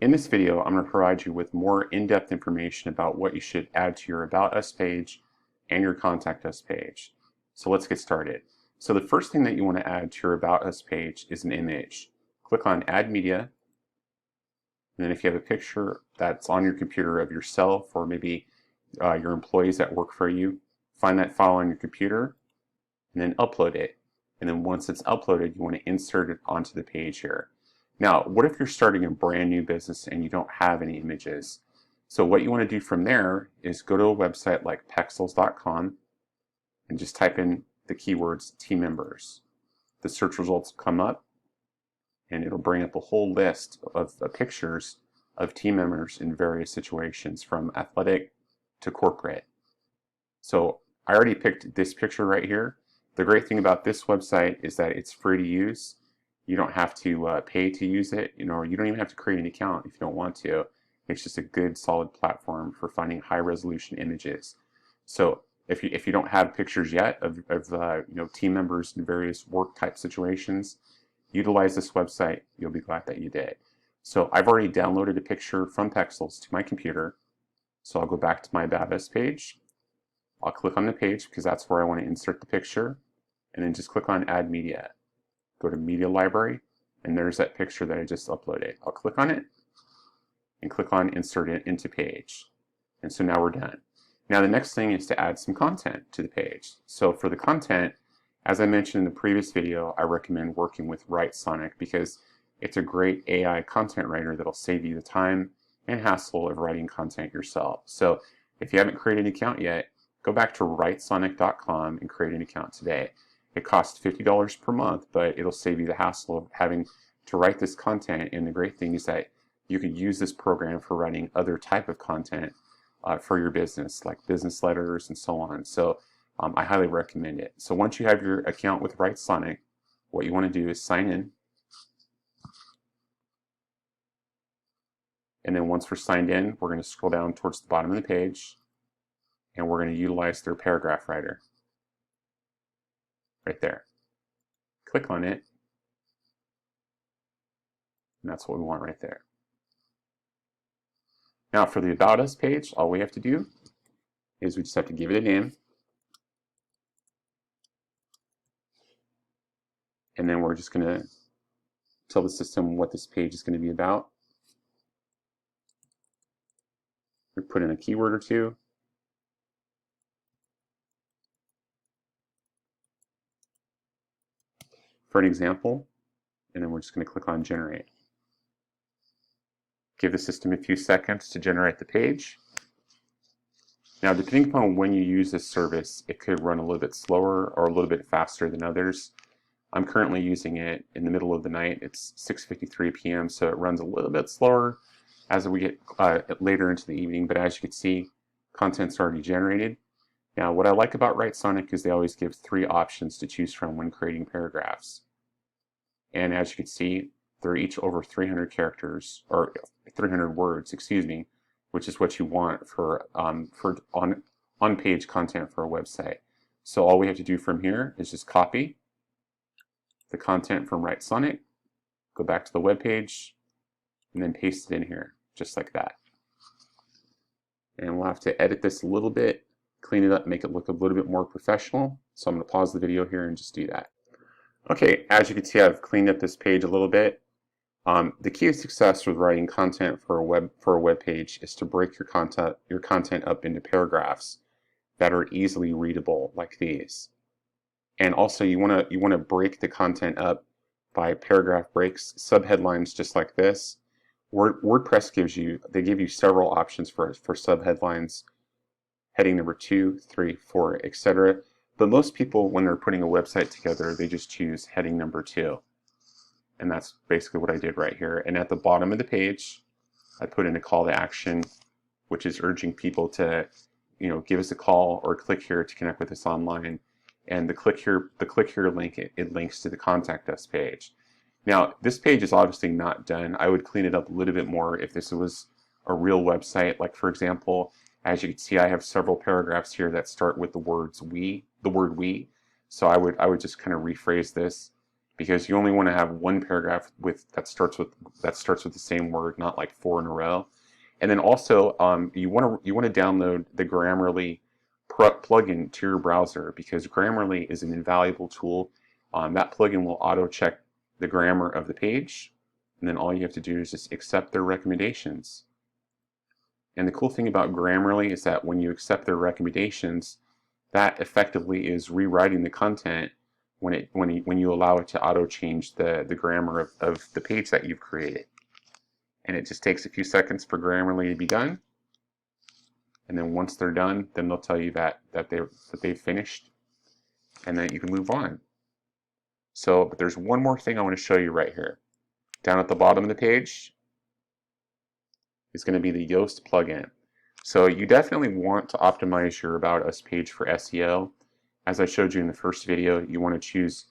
In this video, I'm going to provide you with more in-depth information about what you should add to your About Us page and your Contact Us page. So let's get started. So the first thing that you want to add to your About Us page is an image. Click on Add Media, and then if you have a picture that's on your computer of yourself or maybe your employees that work for you, find that file on your computer and then upload it. And then once it's uploaded, you want to insert it onto the page here. Now, what if you're starting a brand new business and you don't have any images? So what you want to do from there is go to a website like pexels.com and just type in the keywords team members. The search results will come up and it'll bring up a whole list of pictures of team members in various situations from athletic to corporate. So I already picked this picture right here. The great thing about this website is that it's free to use. You don't have to pay to use it, you don't even have to create an account if you don't want to. It's just a good solid platform for finding high resolution images. So if you don't have pictures yet of team members in various work type situations, utilize this website. You'll be glad that you did. So I've already downloaded a picture from Pexels to my computer. So I'll go back to my About Us page. I'll click on the page because that's where I want to insert the picture, and then just click on Add Media. Go to Media Library, and there's that picture that I just uploaded. I'll click on it and click on Insert It into Page. And so now we're done. Now the next thing is to add some content to the page. So for the content, as I mentioned in the previous video, I recommend working with WriteSonic because it's a great AI content writer that'll save you the time and hassle of writing content yourself. So if you haven't created an account yet, go back to writesonic.com and create an account today. It costs $50 per month, but it'll save you the hassle of having to write this content. And the great thing is that you could use this program for writing other type of content for your business, like business letters and so on. So I highly recommend it. So once you have your account with WriteSonic, what you want to do is sign in. And then once we're signed in, we're going to scroll down towards the bottom of the page, and we're going to utilize their paragraph writer. Right there. Click on it, and that's what we want right there. Now for the About Us page, all we have to do is we just have to give it a name, and then we're just going to tell the system what this page is going to be about. We put in a keyword or two. For an example, and then we're just going to click on Generate. Give the system a few seconds to generate the page. Now, depending upon when you use this service, it could run a little bit slower or a little bit faster than others. I'm currently using it in the middle of the night. It's 6:53 p.m., so it runs a little bit slower as we get later into the evening, but as you can see, content's already generated. Now, what I like about WriteSonic is they always give 3 options to choose from when creating paragraphs. And as you can see, they're each over 300 characters, or 300 words, excuse me, which is what you want for on-page content for a website. So all we have to do from here is just copy the content from WriteSonic, go back to the web page, and then paste it in here, just like that. And we'll have to edit this a little bit, clean it up, make it look a little bit more professional. So I'm going to pause the video here and just do that. Okay, as you can see, I've cleaned up this page a little bit. The key to success with writing content for a web page is to break your content up into paragraphs that are easily readable, like these. And also, you want to break the content up by paragraph breaks, subheadlines, just like this. WordPress give you several options for subheadlines. Heading number 2, 3, 4, etc. But most people, when they're putting a website together, they just choose heading number 2. And that's basically what I did right here. And at the bottom of the page, I put in a call to action, which is urging people to, give us a call or click here to connect with us online. And the click here link, it links to the Contact Us page. Now, this page is obviously not done. I would clean it up a little bit more if this was a real website. Like, for example, as you can see, I have several paragraphs here that start with the word we. So I would just kind of rephrase this because you only want to have one paragraph that starts with the same word, not like 4 in a row. And then also you want to download the Grammarly plugin to your browser, because Grammarly is an invaluable tool. That plugin will auto check the grammar of the page, and then all you have to do is just accept their recommendations. And the cool thing about Grammarly is that when you accept their recommendations, that effectively is rewriting the content when you allow it to auto change the grammar of the page that you've created. And it just takes a few seconds for Grammarly to be done. And then once they're done, then they'll tell you that they've finished, and then you can move on. So, but there's one more thing I want to show you right here. Down at the bottom of the page is going to be the Yoast plugin. So you definitely want to optimize your About Us page for SEO. As I showed you in the first video, you want to choose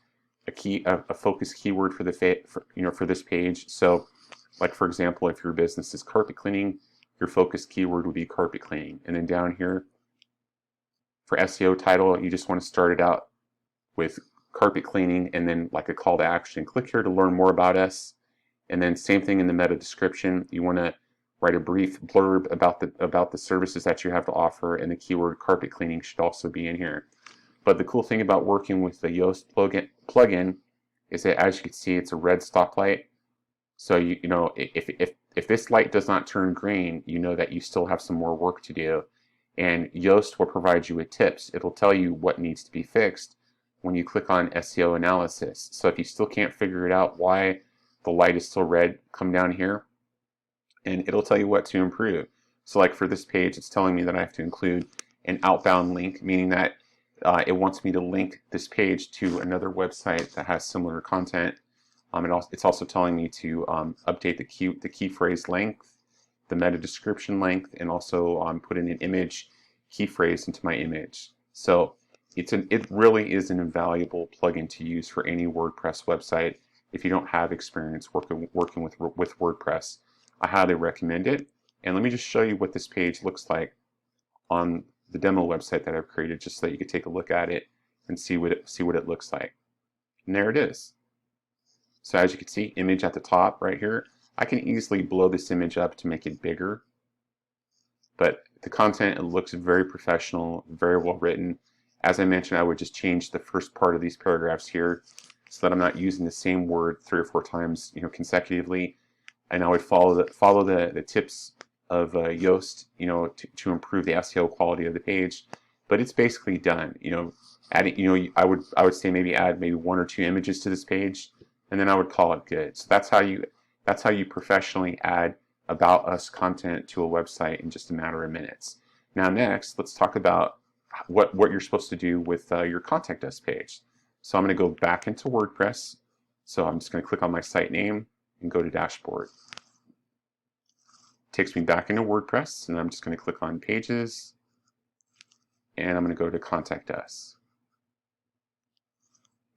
a focus keyword for this page. So, like for example, if your business is carpet cleaning, your focus keyword would be carpet cleaning. And then down here, for SEO title, you just want to start it out with carpet cleaning and then like a call to action. Click here to learn more about us. And then same thing in the meta description. You want to write a brief blurb about the services that you have to offer, and the keyword carpet cleaning should also be in here. But the cool thing about working with the Yoast plugin is that, as you can see, it's a red stop light. So you know, if this light does not turn green, you know that you still have some more work to do. And Yoast will provide you with tips. It'll tell you what needs to be fixed when you click on SEO analysis. So if you still can't figure it out why the light is still red, come down here and it'll tell you what to improve. So like for this page, it's telling me that I have to include an outbound link, meaning that it wants me to link this page to another website that has similar content. It's also telling me to update the key phrase length, the meta description length, and also put in an image key phrase into my image. So it really is an invaluable plugin to use for any WordPress website. If you don't have experience working with WordPress, I highly recommend it. And let me just show you what this page looks like on the demo website that I've created, just so that you can take a look at it and see what it looks like. And there it is. So as you can see, image at the top right here. I can easily blow this image up to make it bigger, but the content, it looks very professional, very well written. As I mentioned, I would just change the first part of these paragraphs here so that I'm not using the same word 3 or 4 times, consecutively. And I would follow the tips of Yoast, to improve the SEO quality of the page. But it's basically done. Adding, I would say maybe add 1 or 2 images to this page, and then I would call it good. So that's how you professionally add About Us content to a website in just a matter of minutes. Now next, let's talk about what you're supposed to do with your Contact Us page. So I'm going to go back into WordPress. So I'm just going to click on my site name and go to Dashboard. It takes me back into WordPress, and I'm just going to click on Pages, and I'm going to go to Contact Us.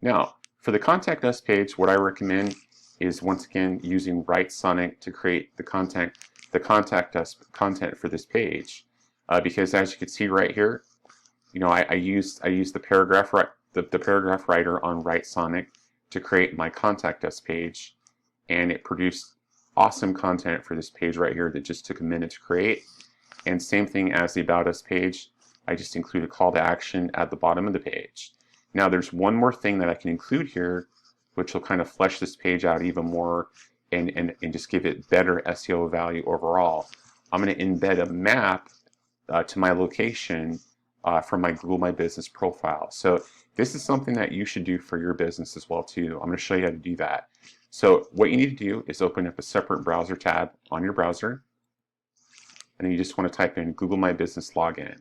Now, for the Contact Us page, what I recommend is, once again, using Write to create the Contact Us content for this page, because as you can see right here, I used the paragraph writer on Write to create my Contact Us page, and it produced awesome content for this page right here that just took a minute to create. And same thing as the About Us page, I just include a call to action at the bottom of the page. Now there's one more thing that I can include here, which will kind of flesh this page out even more and just give it better SEO value overall. I'm going to embed a map to my location from my Google My Business profile. So this is something that you should do for your business as well too. I'm going to show you how to do that. So what you need to do is open up a separate browser tab on your browser, and then you just want to type in Google My Business Login.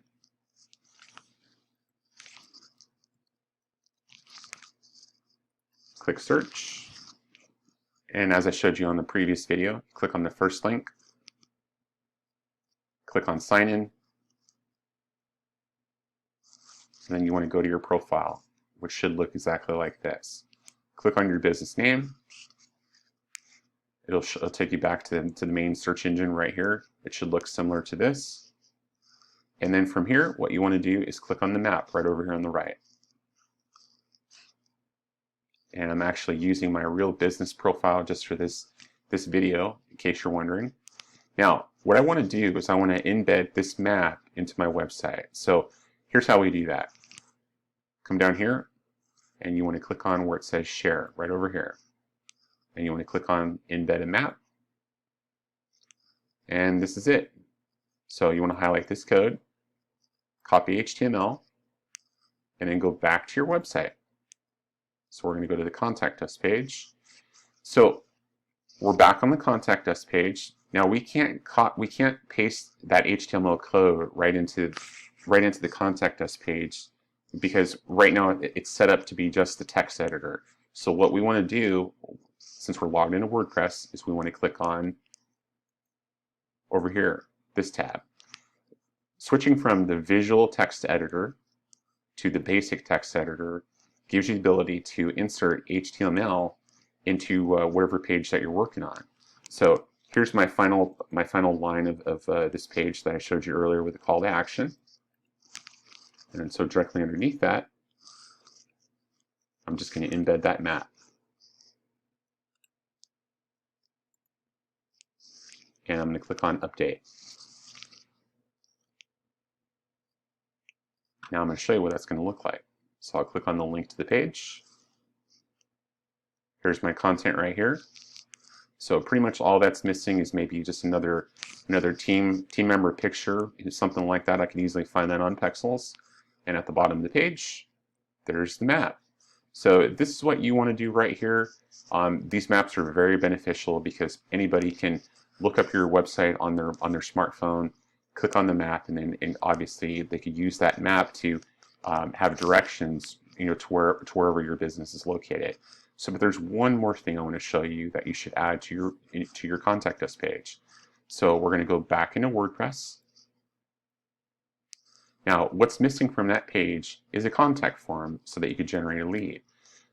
Click search, and as I showed you on the previous video, click on the first link, click on sign in, and then you want to go to your profile, which should look exactly like this. Click on your business name. It'll take you back to the main search engine right here. It should look similar to this. And then from here, what you want to do is click on the map right over here on the right. and I'm actually using my real business profile just for this video, in case you're wondering. Now, what I want to do is I want to embed this map into my website. So here's how we do that. Come down here, and you want to click on where it says Share, right over here. And you want to click on Embed a Map. And this is it. So you want to highlight this code, copy HTML, and then go back to your website. So we're going to go to the Contact Us page. So we're back on the Contact Us page. Now we can't paste that HTML code right into the Contact Us page, because right now it's set up to be just the text editor. So what we want to do, since we're logged into WordPress, is we want to click on over here, this tab. Switching from the visual text editor to the basic text editor gives you the ability to insert HTML into whatever page that you're working on. So here's my final line of this page that I showed you earlier with the call to action. And so directly underneath that, I'm just going to embed that map. And I'm going to click on Update. Now I'm going to show you what that's going to look like. So I'll click on the link to the page. Here's my content right here. So pretty much all that's missing is maybe just another team member picture, something like that. I can easily find that on Pexels. And at the bottom of the page, there's the map. So this is what you want to do right here. These maps are very beneficial because anybody can look up your website on their smartphone, click on the map, and obviously they could use that map to have directions, to wherever your business is located. So, but there's one more thing I want to show you that you should add to your Contact Us page. So we're going to go back into WordPress. Now, what's missing from that page is a contact form so that you could generate a lead.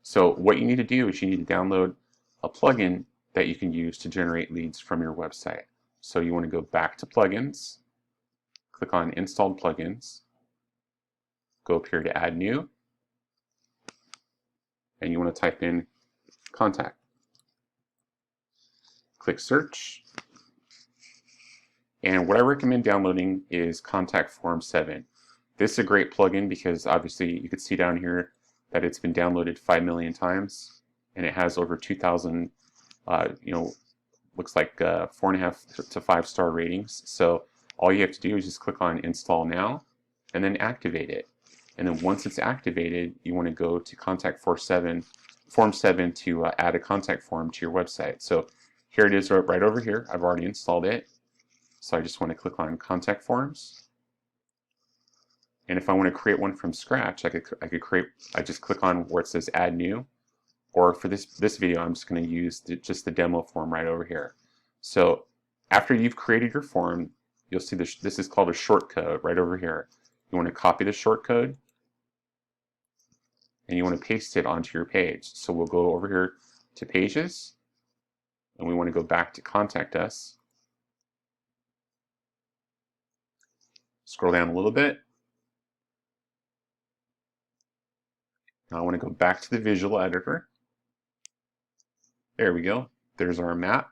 So what you need to do is you need to download a plugin that you can use to generate leads from your website. So you want to go back to Plugins, click on Installed Plugins, go up here to Add New, and you want to type in Contact. Click Search, and what I recommend downloading is Contact Form 7. This is a great plugin because obviously you can see down here that it's been downloaded 5 million times, and it has over 2,000, looks like 4.5 to 5-star ratings. So all you have to do is just click on Install Now, and then activate it. And then once it's activated, you want to go to Contact Form 7 to add a contact form to your website. So here it is right over here. I've already installed it. So I just want to click on Contact Forms. And if I want to create one from scratch, I just click on where it says Add New. Or for this video, I'm just going to use just the demo form right over here. So after you've created your form, you'll see this is called a shortcode right over here. You want to copy the shortcode, and you want to paste it onto your page. So we'll go over here to Pages, and we want to go back to Contact Us. Scroll down a little bit. Now I want to go back to the visual editor. There we go. There's our map.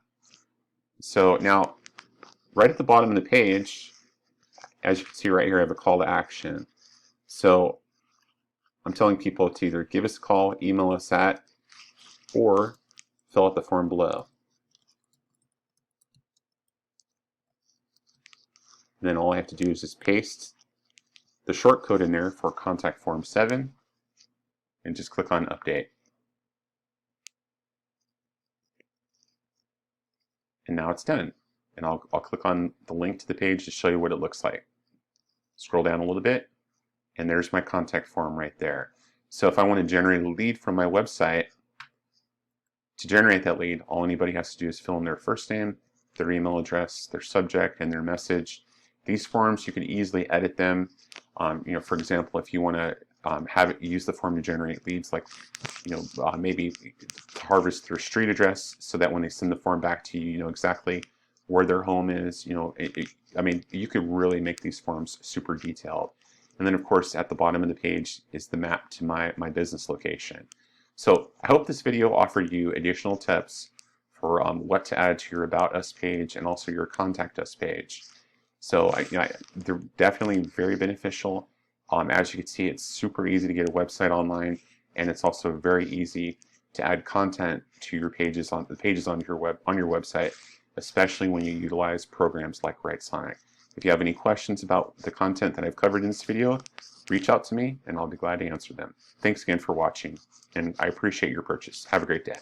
So now, right at the bottom of the page, as you can see right here, I have a call to action. So I'm telling people to either give us a call, email us at, or fill out the form below. And then all I have to do is just paste the shortcode in there for Contact Form 7 and just click on Update. And now it's done. And I'll click on the link to the page to show you what it looks like. Scroll down a little bit, and there's my contact form right there. So if I want to generate a lead from my website, to generate that lead, all anybody has to do is fill in their first name, their email address, their subject, and their message. These forms, you can easily edit them. For example, if you want to have it use the form to generate leads, like maybe harvest their street address, so that when they send the form back to you, you know exactly where their home is. I mean, you could really make these forms super detailed. And then, of course, at the bottom of the page is the map to my business location. So I hope this video offered you additional tips for what to add to your About Us page and also your Contact Us page. So they're definitely very beneficial. As you can see, it's super easy to get a website online, and it's also very easy to add content to your pages on your website, especially when you utilize programs like Writesonic. If you have any questions about the content that I've covered in this video, reach out to me and I'll be glad to answer them. Thanks again for watching, and I appreciate your purchase. Have a great day.